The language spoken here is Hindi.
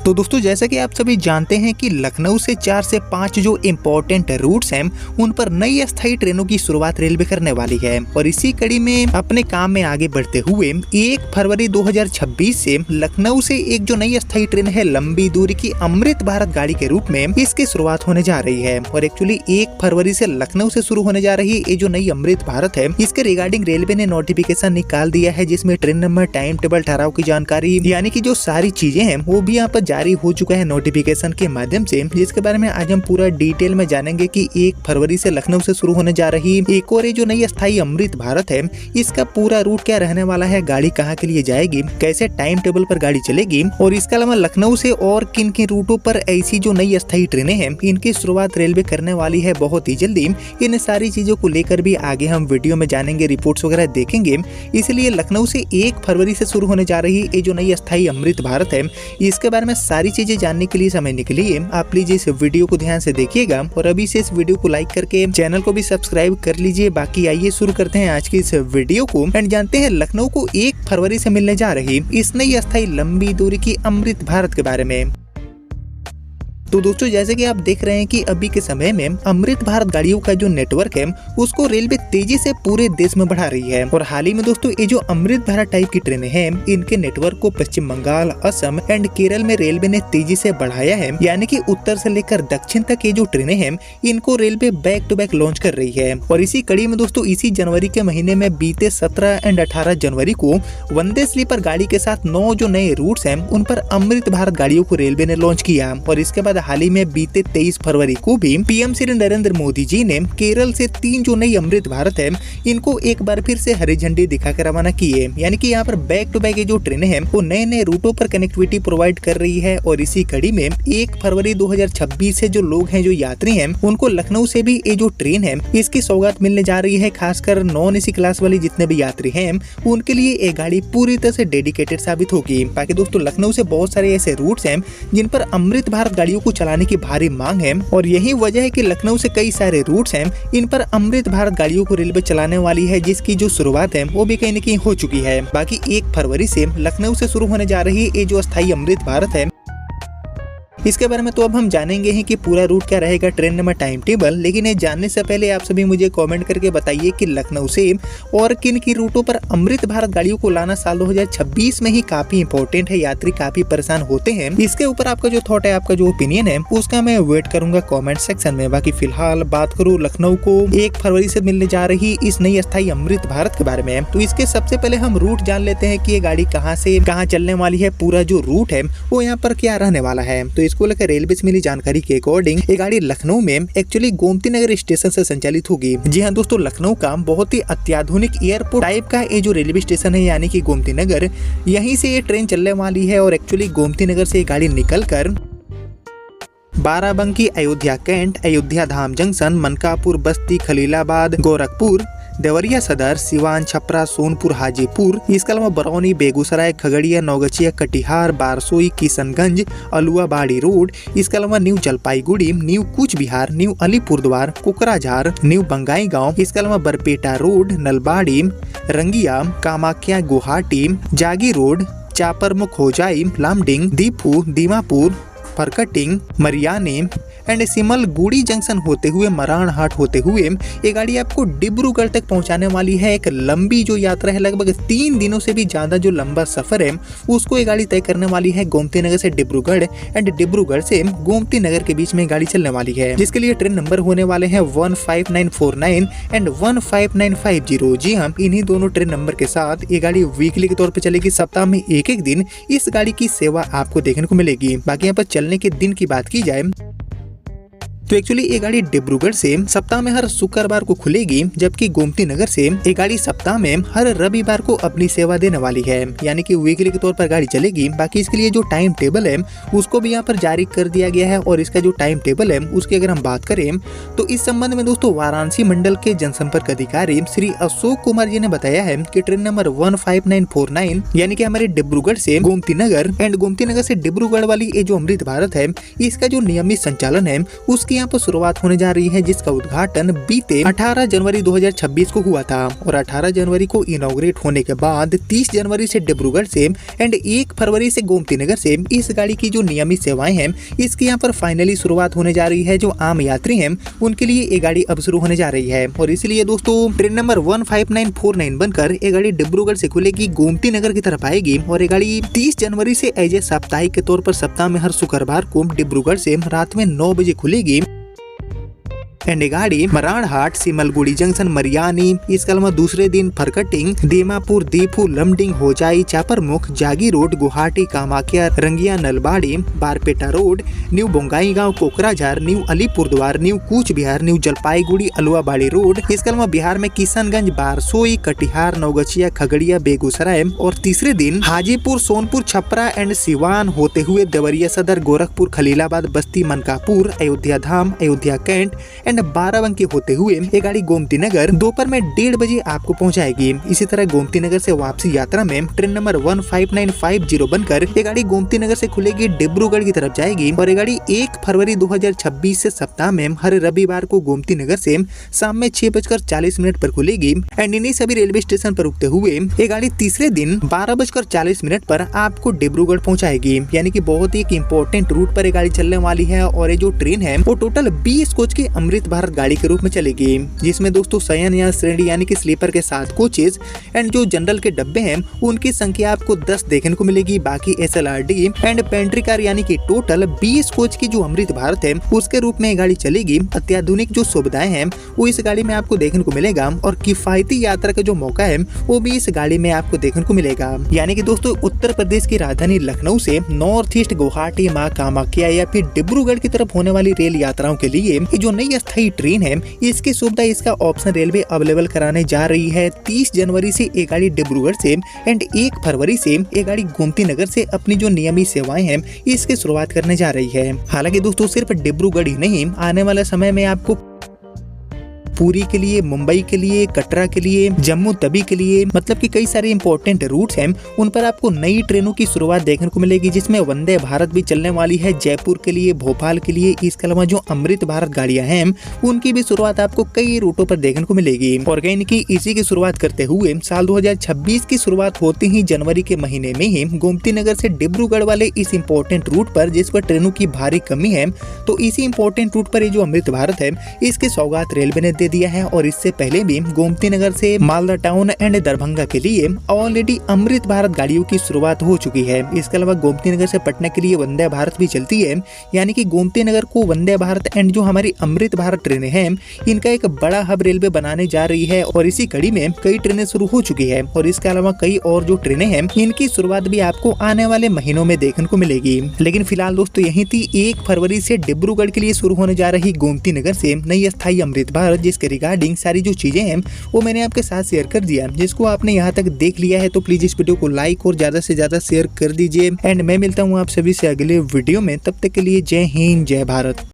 तो दोस्तों जैसा कि आप सभी जानते हैं कि लखनऊ से 4 से 5 जो इम्पोर्टेंट रूट्स हैं उन पर नई अस्थायी ट्रेनों की शुरुआत रेलवे करने वाली है और इसी कड़ी में अपने काम में आगे बढ़ते हुए 1 फरवरी 2026 से लखनऊ से एक जो नई अस्थायी ट्रेन है लंबी दूरी की अमृत भारत गाड़ी के रूप में इसकी शुरुआत होने जा रही है। और एक्चुअली 1 फरवरी से लखनऊ से शुरू होने जा रही ये जो नई अमृत भारत है इसके रिगार्डिंग रेलवे ने नोटिफिकेशन निकाल दिया है, जिसमें ट्रेन नंबर, टाइम टेबल, ठहराव की जानकारी यानी कि जो सारी चीजें हैं वो भी यहाँ पर जारी हो चुका है नोटिफिकेशन के माध्यम से, जिसके बारे में आज हम पूरा डिटेल में जानेंगे कि 1 फरवरी से लखनऊ से शुरू होने जा रही एक और जो नई अस्थायी अमृत भारत है इसका पूरा रूट क्या रहने वाला है, गाड़ी कहाँ के लिए जाएगी, कैसे टाइम टेबल पर गाड़ी चलेगी और इसके अलावा लखनऊ से और किन किन रूटों पर ऐसी जो नई अस्थायी ट्रेनें हैं इनकी शुरुआत रेलवे करने वाली है बहुत ही जल्दी। इन सारी चीजों को लेकर भी आगे हम वीडियो में जानेंगे, रिपोर्ट्स वगैरह देखेंगे। इसलिए लखनऊ से 1 फरवरी से शुरू होने जा रही ये जो नई अस्थायी अमृत भारत है इसके बारे में सारी चीजें जानने के लिए समझने के लिए आप प्लीज इस वीडियो को ध्यान से देखिएगा और अभी से इस वीडियो को लाइक करके चैनल को भी सब्सक्राइब कर लीजिए। बाकी आइए शुरू करते हैं आज की इस वीडियो को एंड जानते हैं लखनऊ को 1 फरवरी से मिलने जा रही इस नई अस्थायी लंबी दूरी की अमृत भारत के बारे में। तो दोस्तों जैसे कि आप देख रहे हैं कि अभी के समय में अमृत भारत गाड़ियों का जो नेटवर्क है उसको रेलवे तेजी से पूरे देश में बढ़ा रही है और हाल ही में दोस्तों ये जो अमृत भारत टाइप की ट्रेनें हैं इनके नेटवर्क को पश्चिम बंगाल, असम एंड केरल में रेलवे ने तेजी से बढ़ाया है। यानी कि उत्तर से लेकर दक्षिण तक ये जो ट्रेनें हैं इनको railway back to back launch कर रही है। और इसी कड़ी में दोस्तों इसी जनवरी के महीने में बीते 17 एंड 18 जनवरी को वंदे स्लीपर गाड़ी के साथ 9 जो नए रूट्स हैं उन पर अमृत भारत गाड़ियों को रेलवे ने लॉन्च किया। और इसके बाद हाल ही में बीते 23 फरवरी को भी पीएम श्री नरेंद्र मोदी जी ने केरल से 3 जो नई अमृत भारत है इनको एक बार फिर से हरी झंडी दिखाकर रवाना किए। यानी कि यहाँ पर बैक टू बैक जो ट्रेनें हैं वो नए नए रूटों पर कनेक्टिविटी प्रोवाइड कर रही है। और इसी कड़ी में 1 फरवरी 2026 से जो लोग हैं, जो यात्री हैं, उनको लखनऊ से भी ये जो ट्रेन है इसकी सौगात मिलने जा रही है। खासकर नॉन एसी क्लास वाले जितने भी यात्री हैं उनके लिए ये गाड़ी पूरी तरह से डेडिकेटेड साबित होगी। बाकी दोस्तों लखनऊ से बहुत सारे ऐसे रूट्स हैं जिन पर अमृत भारत गाड़ियों को चलाने की भारी मांग है और यही वजह है कि लखनऊ से कई सारे रूट्स हैं इन पर अमृत भारत गाड़ियों को रेलवे चलाने वाली है, जिसकी जो शुरुआत है वो भी कहीं न कहीं हो चुकी है। बाकी 1 फरवरी से लखनऊ से शुरू होने जा रही ये जो अस्थायी अमृत भारत है इसके बारे में तो अब हम जानेंगे ही कि पूरा रूट क्या रहेगा, ट्रेन नंबर, टाइम टेबल। लेकिन ये जानने से पहले आप सभी मुझे कमेंट करके बताइए कि लखनऊ से और किन की रूटों पर अमृत भारत गाड़ियों को लाना साल 2026 में ही काफी इंपॉर्टेंट है, यात्री काफी परेशान होते हैं। इसके ऊपर आपका जो थॉट है, आपका जो ओपिनियन है उसका मैं वेट करूंगा कॉमेंट सेक्शन में। बाकी फिलहाल बात करूँ लखनऊ को 1 फरवरी से मिलने जा रही इस नई अस्थायी अमृत भारत के बारे में, तो इसके सबसे पहले हम रूट जान लेते हैं कि ये गाड़ी कहाँ से कहाँ चलने वाली है, पूरा जो रूट है वो यहाँ पर क्या रहने वाला है। तो इसको लेकर रेलवे से मिली जानकारी के अकॉर्डिंग ये गाड़ी लखनऊ में एक्चुअली गोमती नगर स्टेशन से संचालित होगी। जी हाँ दोस्तों, लखनऊ का बहुत ही अत्याधुनिक एयरपोर्ट टाइप का ये जो रेलवे स्टेशन है यानी कि गोमती नगर, यहीं से ये ट्रेन चलने वाली है। और एक्चुअली गोमती नगर से ये गाड़ी निकलकर बाराबंकी, अयोध्या कैंट, अयोध्या धाम जंक्शन, मनकापुर, बस्ती, खलीलाबाद, गोरखपुर, देवरिया सदर, सिवान, छपरा, सोनपुर, हाजीपुर, इसके अलावा बरौनी, बेगूसराय, खगड़िया, नौगछिया, कटिहार, बारसोई, किशनगंज, अलुआबाड़ी रोड, इसके अलावा new Jalpaiguri, new Cooch Behar, new Alipurduar, Kokrajhar, new बंगाई गांव, इसके अलावा Barpeta road, Nalbari, Rangia, Kamakhya, Guwahati, Jagi road, Chaparmukh, Hojai, Lumding, Diphu, Dimapur, Furkating, Mariani and Simaluguri junction होते हुए मराणहाट होते हुए ये गाड़ी आपको डिब्रूगढ़ तक पहुंचाने वाली है। एक लंबी जो यात्रा है, लगभग 3 दिनों से भी ज्यादा जो लंबा सफर है उसको ये गाड़ी तय करने वाली है। गोमती नगर से डिब्रूगढ़ एंड डिब्रूगढ़ से गोमती नगर के बीच में गाड़ी चलने वाली है, जिसके लिए ट्रेन नंबर होने वाले हैं 15949 एंड 15950। जी हाँ, इन्हीं दोनों ट्रेन नंबर के साथ ये गाड़ी वीकली के तौर पर चलेगी। सप्ताह में एक दिन इस गाड़ी की सेवा आपको देखने को मिलेगी। बाकी यहाँ पर चलने के दिन की बात की जाए तो एक्चुअली ये गाड़ी डिब्रूगढ़ से सप्ताह में हर शुक्रवार को खुलेगी, जबकि गोमती नगर से ये गाड़ी सप्ताह में हर रविवार को अपनी सेवा देने वाली है, यानी कि वीकली के तौर पर गाड़ी चलेगी। बाकी इसके लिए जो टाइम टेबल है उसको भी यहाँ पर जारी कर दिया गया है। और इसका जो टाइम टेबल है उसकी अगर हम बात करें तो इस संबंध में दोस्तों वाराणसी मंडल के जनसंपर्क अधिकारी श्री अशोक कुमार जी ने बताया है कि ट्रेन नंबर 15949 यानी कि हमारे डिब्रूगढ़ से गोमती नगर एंड गोमती नगर से डिब्रूगढ़ वाली ये जो अमृत भारत है इसका जो नियमित संचालन है उसकी यहाँ पर शुरुआत होने जा रही है, जिसका उद्घाटन बीते 18 जनवरी 2026 को हुआ था और 18 जनवरी को इनॉग्रेट होने के बाद 30 जनवरी से डिब्रूगढ़ से एंड 1 फरवरी से गोमती नगर से इस गाड़ी की जो नियमित सेवाएं हैं इसकी यहाँ पर फाइनली शुरुआत होने जा रही है। जो आम यात्री हैं उनके लिए ये गाड़ी अब शुरू होने जा रही है और इसलिए दोस्तों ट्रेन नंबर 15949 बनकर ये गाड़ी डिब्रूगढ़ से खुलेगी, गोमती नगर की तरफ आएगी और ये गाड़ी 30 जनवरी से एज ए साप्ताहिक के तौर पर सप्ताह में हर शुक्रवार को डिब्रूगढ़ से रात में 9 बजे खुलेगी। एंड गाड़ी मराड़हाट, सिमलगुड़ी जंक्शन, मरियानी, इसके अलावा दूसरे दिन फरकटिंग, दीमापुर, दीपू, लमडिंग, होजाई, चापरमुख, जागी road, Guwahati, Kamakhya, Rangiya, Nalbari, Barpeta road, new Bongaigaon, Kokrajhar, new Alipurduar, new Cooch Behar, new Jalpaiguri, Aluabari road, इसके अलावा बिहार में किशनगंज, बारसोई, कटिहार, नवगछिया, खगड़िया, बेगूसराय और तीसरे दिन हाजीपुर, सोनपुर, छपरा एंड सिवान होते हुए देवरिया सदर, गोरखपुर, खलीलाबाद, बस्ती, मनकापुर, अयोध्या धाम, अयोध्या कैंट एंड बाराबंकी होते हुए ये गाड़ी गोमती नगर दोपहर में 1:30 बजे आपको पहुंचाएगी। इसी तरह गोमती नगर से वापसी यात्रा में ट्रेन नंबर 15950 बनकर ये गाड़ी गोमती नगर से खुलेगी, डिब्रूगढ़ की तरफ जाएगी और ये गाड़ी 1 फरवरी 2026 से सप्ताह में हर रविवार को गोमती नगर से शाम में 6:40 पर खुलेगी एंड इन्हीं सभी रेलवे स्टेशन पर रुकते हुए ये गाड़ी तीसरे दिन 12:40 पर आपको डिब्रूगढ़ पहुंचाएगी। यानी कि बहुत ही एक इम्पोर्टेंट रूट पर ये गाड़ी चलने वाली है और ये जो ट्रेन है वो टोटल 20 कोच की अमृत भारत गाड़ी के रूप में चलेगी, जिसमें दोस्तों शयन या श्रेणी यानी कि स्लीपर के 7 कोचेज एंड जो जनरल के डब्बे हैं उनकी संख्या आपको 10 देखने को मिलेगी। बाकी SLRD एंड पेंट्री कार यानी कि टोटल 20 कोच की जो अमृत भारत है उसके रूप में गाड़ी चलेगी। अत्याधुनिक जो सुविधाएं हैं वो इस गाड़ी में आपको देखने को मिलेगा और किफायती यात्रा का जो मौका है वो भी इस गाड़ी में आपको देखने को मिलेगा। यानी कि दोस्तों उत्तर प्रदेश की राजधानी लखनऊ से नॉर्थ ईस्ट गुवाहाटी, मां कामाख्या या फिर डिब्रूगढ़ की तरफ होने वाली रेल यात्राओं के लिए जो नई अस्थायी ट्रेन है इसकी सुविधा इसका ऑप्शन रेलवे अवेलेबल कराने जा रही है। 30 जनवरी से ये गाड़ी डिब्रूगढ़ से एंड 1 फरवरी से ये गाड़ी गोमती नगर से अपनी जो नियमित सेवाएं हैं इसकी शुरुआत करने जा रही है। हालांकि दोस्तों सिर्फ डिब्रूगढ़ ही नहीं, आने वाले समय में आपको पुरी के लिए, मुंबई के लिए, कटरा के लिए, जम्मू तवी के लिए, मतलब कि कई सारे इंपॉर्टेंट रूट्स हैं उन पर आपको नई ट्रेनों की शुरुआत देखने को मिलेगी, जिसमें वंदे भारत भी चलने वाली है जयपुर के लिए, भोपाल के लिए। इसके अलावा जो अमृत भारत गाड़ियां हैं उनकी भी शुरुआत आपको कई रूटों पर देखने को मिलेगी। और कहीं की इसी की शुरुआत करते हुए साल 2026 की शुरुआत होते ही जनवरी के महीने में ही गोमती नगर से डिब्रूगढ़ वाले इस इंपॉर्टेंट रूट पर, जिस पर ट्रेनों की भारी कमी है, तो इसी इंपॉर्टेंट रूट पर ये जो अमृत भारत है इसकी सौगात रेलवे ने दिया है। और इससे पहले भी गोमती नगर से मालदा टाउन एंड दरभंगा के लिए ऑलरेडी अमृत भारत गाड़ियों की शुरुआत हो चुकी है। इसके अलावा गोमती नगर से पटना के लिए वंदे भारत भी चलती है। यानी कि गोमती नगर को वंदे भारत एंड जो हमारी अमृत भारत ट्रेनें हैं इनका एक बड़ा हब रेलवे बनाने जा रही है और इसी कड़ी में कई ट्रेनें शुरू हो चुकी है। और इसके अलावा कई और जो ट्रेनें हैं इनकी शुरुआत भी आपको आने वाले महीनों में देखने को मिलेगी। लेकिन फिलहाल दोस्तों यही थी 1 फरवरी से डिब्रूगढ़ के लिए शुरू होने जा रही गोमती नगर से नई अस्थायी अमृत भारत, जिसके रिगार्डिंग सारी जो चीजें हैं वो मैंने आपके साथ शेयर कर दिया। जिसको आपने यहाँ तक देख लिया है तो प्लीज इस वीडियो को लाइक और ज्यादा से ज्यादा शेयर कर दीजिए एंड मैं मिलता हूँ आप सभी से अगले वीडियो में। तब तक के लिए जय हिंद, जय भारत।